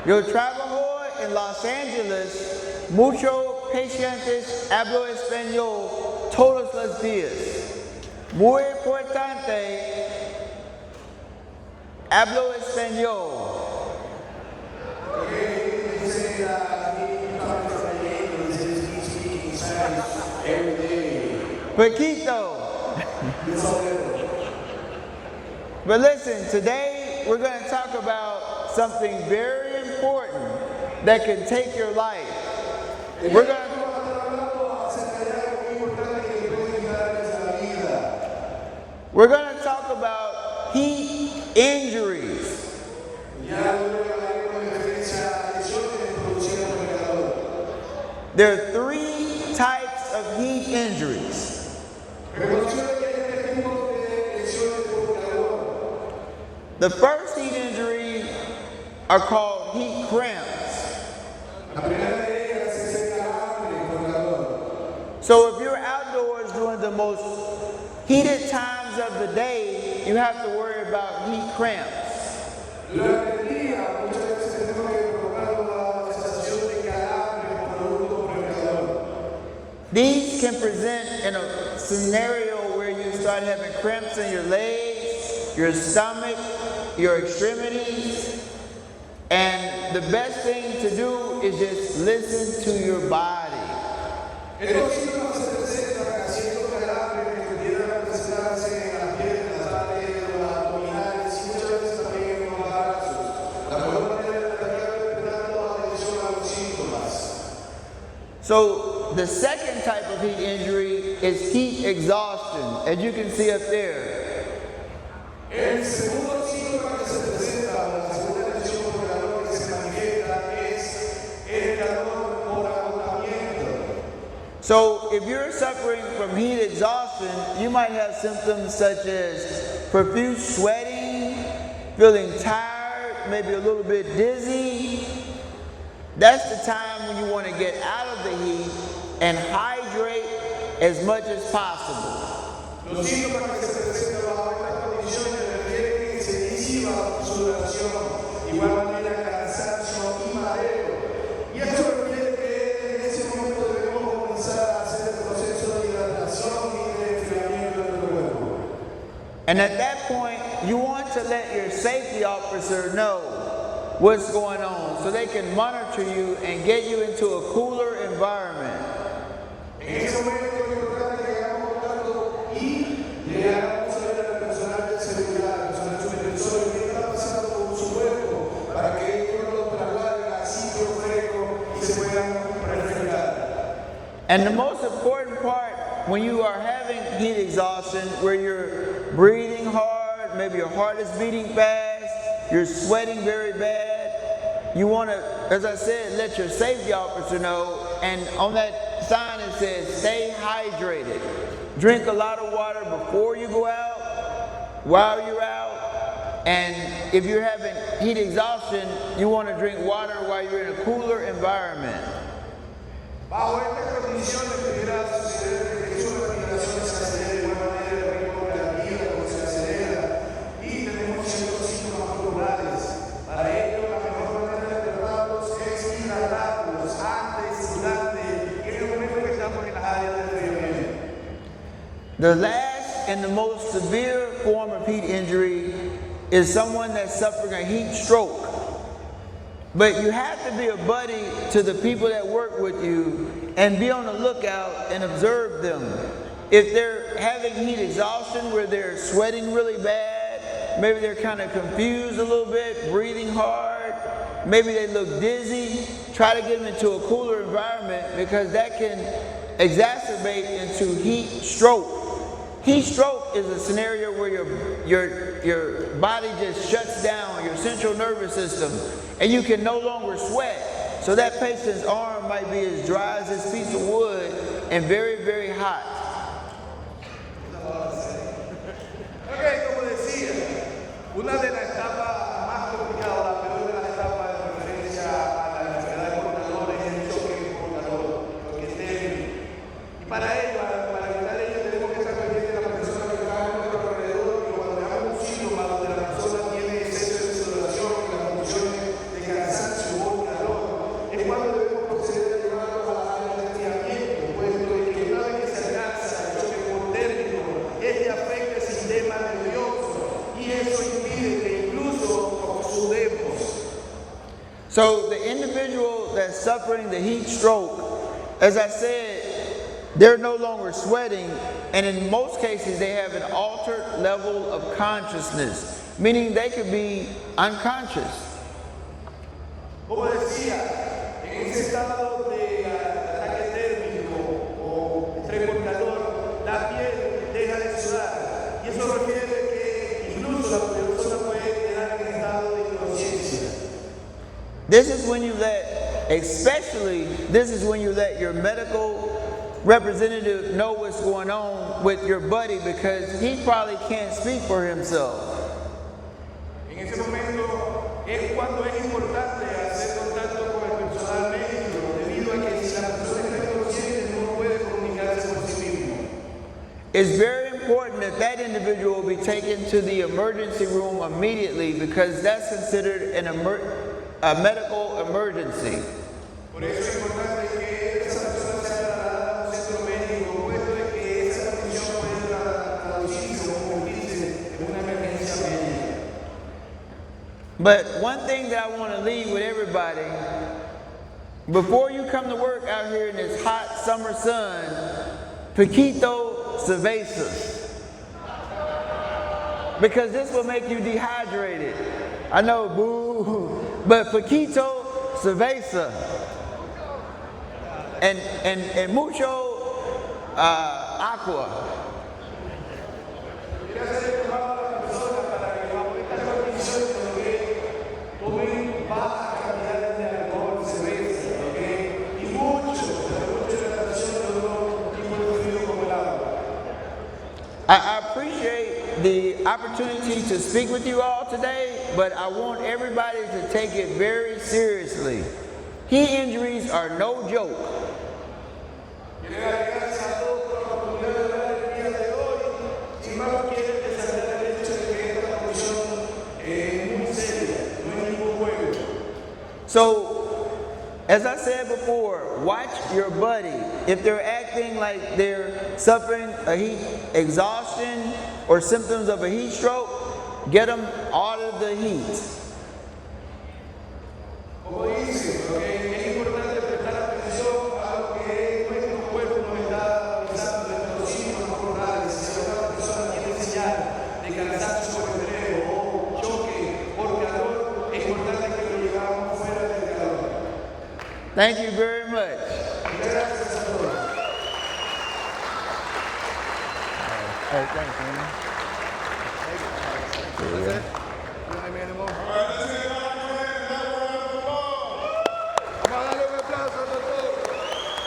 Yo trabajo en Los Angeles. Muchos pacientes hablo español todos los días. Muy importante, hablo español. Poquito. But listen, today we're going to talk about something very important that can take your life. We're going to talk about heat injuries. There are 3 types of heat injuries. The first heat injury are called heat cramps. So if you're outdoors during the most heated times of the day, you have to worry about heat cramps. These can present in a scenario where you start having cramps in your legs, your stomach, your extremities. And the best thing to do is just listen to your body. So the second type of heat injury is heat exhaustion, as you can see up there. So if you're suffering from heat exhaustion, you might have symptoms such as profuse sweating, feeling tired, maybe a little bit dizzy. That's the time when you want to get out of the heat and hydrate as much as possible. And at that point, you want to let your safety officer know what's going on so they can monitor you and get you into a cooler environment. And the most important part when you are having heat exhaustion, where you're breathing hard, maybe your heart is beating fast, you're sweating very bad, you want to, as I said, let your safety officer know. And on that sign it says, stay hydrated. Drink a lot of water before you go out, while you're out. And if you're having heat exhaustion, you want to drink water while you're in a cooler environment. Bajo estas condiciones pudiera suceder que su respiración se acelere de igual manera el ritmo de la vida como se acelera y tenemos ciertos síntomas corporales. Para ello, la mejor manera de tratarlos es hidratarlos antes, durante y en el momento que estamos en las áreas de enfriamiento. The last and the most severe form of heat injury is someone that's suffering a heat stroke. But you have to be a buddy to the people that work with you and be on the lookout and observe them. If they're having heat exhaustion where they're sweating really bad, maybe they're kind of confused a little bit, breathing hard, maybe they look dizzy, try to get them into a cooler environment because that can exacerbate into heat stroke. Heat stroke is a scenario where your body just shuts down, your central nervous system, and you can no longer sweat. So that patient's arm might be as dry as this piece of wood and very, very hot. Ok, como decía, una de las etapas más complicadas, la peor de las etapas de referencia a la enfermedad de portador es el choque portador, lo que es débil. Y para ello, para evitar ello, tenemos que estar pendientes de las personas que están a nuestro alrededor y cuando veamos un síntoma donde la persona tiene exceso de sudoración y las condiciones de cansancio So the individual that's suffering the heat stroke, as I said, they're no longer sweating, and in most cases they have an altered level of consciousness, meaning they could be unconscious. Como decía, en ese estado de ataque térmico o estrés por calor, la piel deja de sudar. Y eso refiere que incluso la persona puede quedar en estado de inconsciencia. This is when you let your medical representative know what's going on with your buddy, because he probably can't speak for himself. En ese momento es cuando es importante hacer contacto con el personal médico, debido a que si la persona está inconsciente no puede comunicarse por sí mismo. It's very important that that individual be taken to the emergency room immediately, because that's considered a medical emergency. Por eso es importante que esa persona sea trasladada a un centro médico, puesto de que esa condición puede traducirse o convertirse en una emergencia médica. But one thing that I want to leave with everybody, before you come to work out here in this hot summer sun, Poquito Cervezas. Because this will make you dehydrated. I know, boo, but Poquito Cerveza. And mucho agua. I appreciate the opportunity to speak with you all today, but I want everybody to take it very seriously. Heat injuries are no joke. So, as I said before, watch your buddy. If they're acting like they're suffering a heat exhaustion or symptoms of a heat stroke, get them out of the heat. Como dice, es importante prestar atención a lo que nuestro cuerpo nos está avisando de los síntomas corporales. Si alguna persona tiene señal de cansancio por estrés o choque por calor, es importante que lo llevamos fuera del calor. Thank you very much. Gracias a todos. Hey, thanks, man. That's it? You don't have any more?